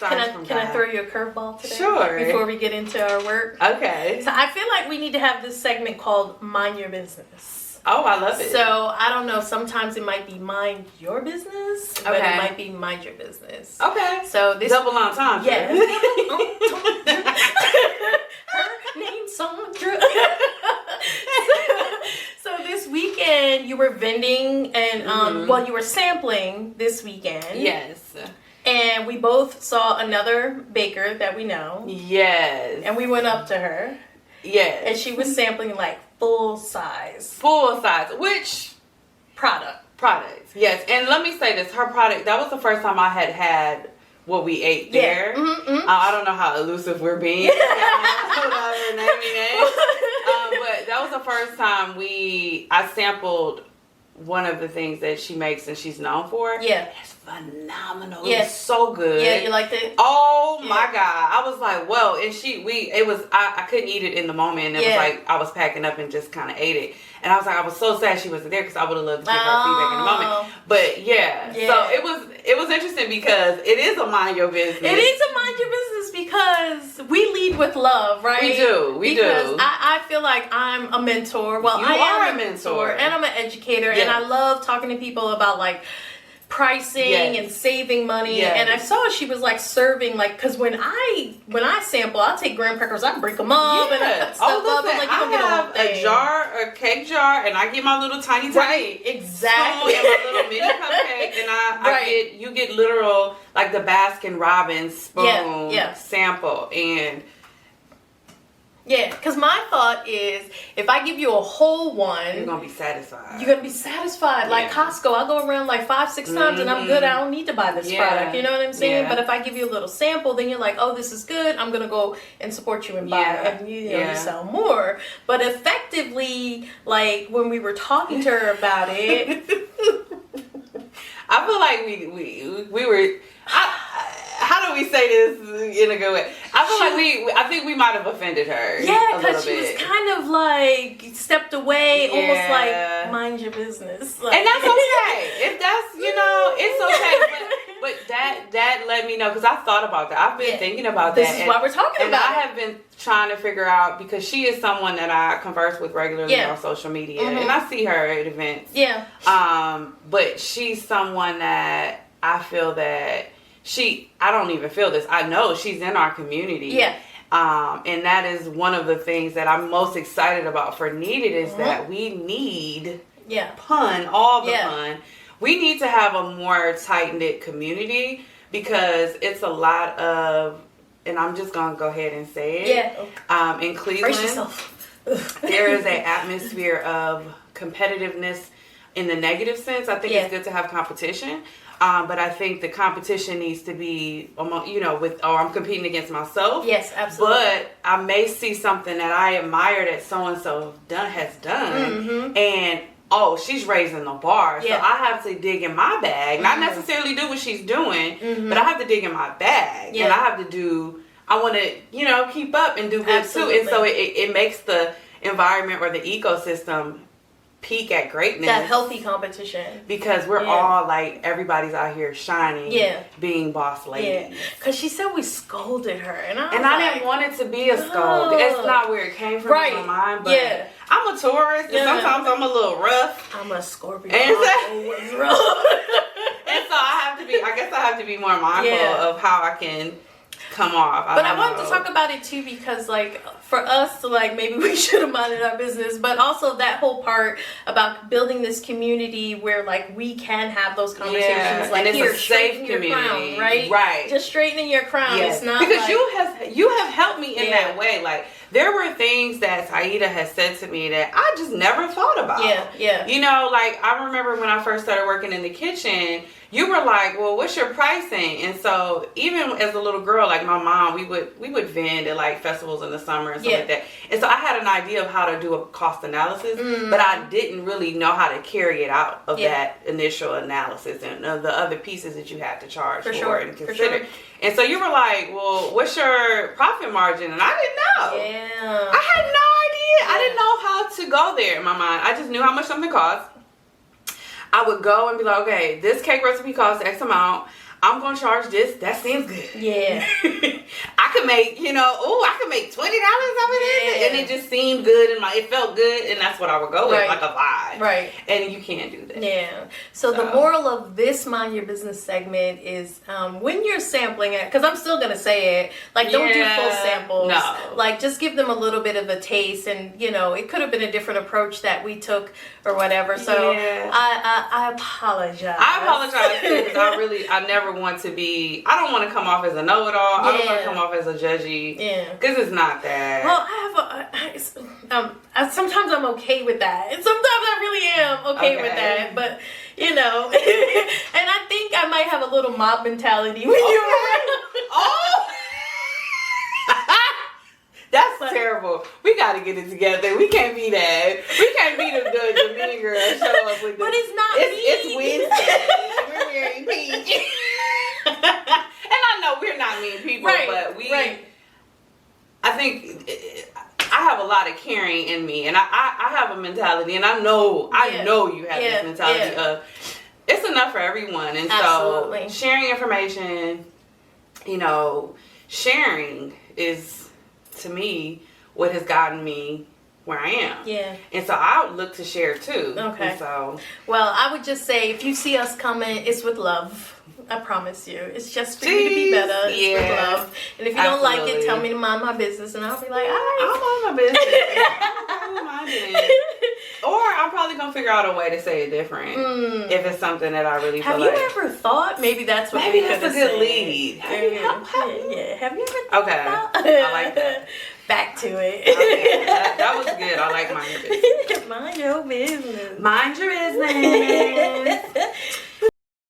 Can I throw you a curveball today? Sure. Before we get into our work? Okay. So I feel like we need to have this segment called Mind Your Business. Oh, I love it. So I don't know, sometimes it might be mind your business, but it might be mind your business. Okay. So this double entendre. Yes. Her name's Sandra. So this weekend you were vending and well, you were sampling this weekend. Yes. And we both saw another baker that we know. Yes. And we went up to her. Yes. And she was sampling like full size. Full size. Which products. Yes. And let me say this, her product, that was the first time I had what we ate there. I don't know how elusive we're being. But that was the first time I sampled one of the things that she makes and she's known for. Yeah. It's phenomenal. Yes. It was so good. Yeah, you liked it? Oh my God. I was like, whoa. And I couldn't eat it in the moment. It was like, I was packing up and just kind of ate it. And I was like, I was so sad she wasn't there because I would have loved to give her feedback in the moment. But yeah. So it was interesting because it is a mind your business. It is a mind your business because we lead with love, right? We do. Because I feel like I'm a mentor. Well, I am a mentor and I'm an educator and I love talking to people about like pricing and saving money. And I saw she was like serving like, because when I sample, I'll take graham crackers, I break them up and I cut stuff up. I'm like, you don't get a whole thing. A cake jar, and I get my little tiny exactly, spoon and my little mini cupcake, and you get literal like the Baskin Robbins spoon sample. And yeah, because my thought is, if I give you a whole one, you're going to be satisfied. You're going to be satisfied. Yeah. Like Costco, I go around like 5-6 times and I'm good. I don't need to buy this product. You know what I'm saying? But if I give you a little sample, then you're like, oh, this is good. I'm going to go and support you and buy it. And you sell more. But effectively, like when we were talking to her about it, I feel like we were... how do we say this in a good way? I think we might have offended her. Yeah, because she was kind of like stepped away, almost like mind your business. Like, and that's okay. If that's it's okay. But that let me know because I thought about that. I've been thinking about that. This is why we're talking about. And I have been trying to figure out because she is someone that I converse with regularly on social media, and I see her at events. Yeah. But she's someone that I feel that. I don't even feel this. I know she's in our community. Yeah. And that is one of the things that I'm most excited about for Kneaded is that we need pun. We need to have a more tight-knit community because it's a lot of, and I'm just going to go ahead and say it. Yeah. In Cleveland, brace yourself. There is an atmosphere of competitiveness in the negative sense. I think it's good to have competition. But I think the competition needs to be, I'm competing against myself. Yes, absolutely. But I may see something that I admire that so-and-so has done. And, she's raising the bar. So I have to dig in my bag. Not necessarily do what she's doing, but I have to dig in my bag. And I have to I want to, keep up and do good too. And so it makes the environment or the ecosystem peak at greatness. That healthy competition. Because we're all like, everybody's out here shining, being boss ladies. Because she said we scolded her. And I didn't want it to be a scold. It's not where it came from in my mind. But I'm a Taurus, and sometimes I'm a little rough. I'm a Scorpio. And so I guess I have to be more mindful of how I can come off. But I wanted to talk about it too because like for us, like maybe we should have minded our business, but also that whole part about building this community where like we can have those conversations, like and it's here, a safe community, your crown, right? Right. Just straightening your crown. Yes. It's not because like, you have helped me in that way. Like there were things that Saida has said to me that I just never thought about. Yeah. Like I remember when I first started working in the kitchen, you were like, well, what's your pricing? And so even as a little girl, like my mom, we would vend at like festivals in the summer and stuff like that. And so I had an idea of how to do a cost analysis, but I didn't really know how to carry it out of that initial analysis and the other pieces that you had to charge for and consider. And so you were like, well, what's your profit margin? And I didn't know. Yeah. I had no idea. I didn't know how to go there in my mind. I just knew how much something cost. I would go and be like, okay, this cake recipe costs X amount. I'm gonna charge this. That seems good. Yeah. I could make, I could make $20 off of this, and it just seemed good, and it felt good, and that's what I would go with, like a vibe. Right. And you can't do that. Yeah. So the moral of this Mind Your Business segment is when you're sampling it, because I'm still gonna say it, like don't do full samples. No. Like just give them a little bit of a taste, and it could have been a different approach that we took or whatever. So I apologize. I apologize too, because I never want to be. I don't want to come off as a know-it-all. I don't want to come off as a judgy. Yeah. Because it's not that. Well, sometimes I'm okay with that, and sometimes I really am okay with that. But and I think I might have a little mob mentality when you're around. Oh. That's terrible. We got to get it together. We can't be that. We can't be the mean girl show up with this. But it's not It's Wednesday. We're wearing pink. And I know we're not mean people, but I think I have a lot of caring in me, and I have a mentality, and I know you have this mentality of it's enough for everyone, and so sharing information, sharing is, to me, what has gotten me where I am. Yeah. And so I would look to share too. Okay. And so, well, I would just say if you see us coming, it's with love. I promise you. It's just for you to be better. It's with love. And if you don't like it, tell me to mind my business, and I'll be like, all right. I'll mind my business. I'll mind it. Or I'm probably going to figure out a way to say it different if it's something that I really feel like. Have you ever thought maybe that's what maybe that's a good lead? Have you ever thought about? I like that. Back to it. Okay. That was good. I like mind your business. Mind your business. Mind your business.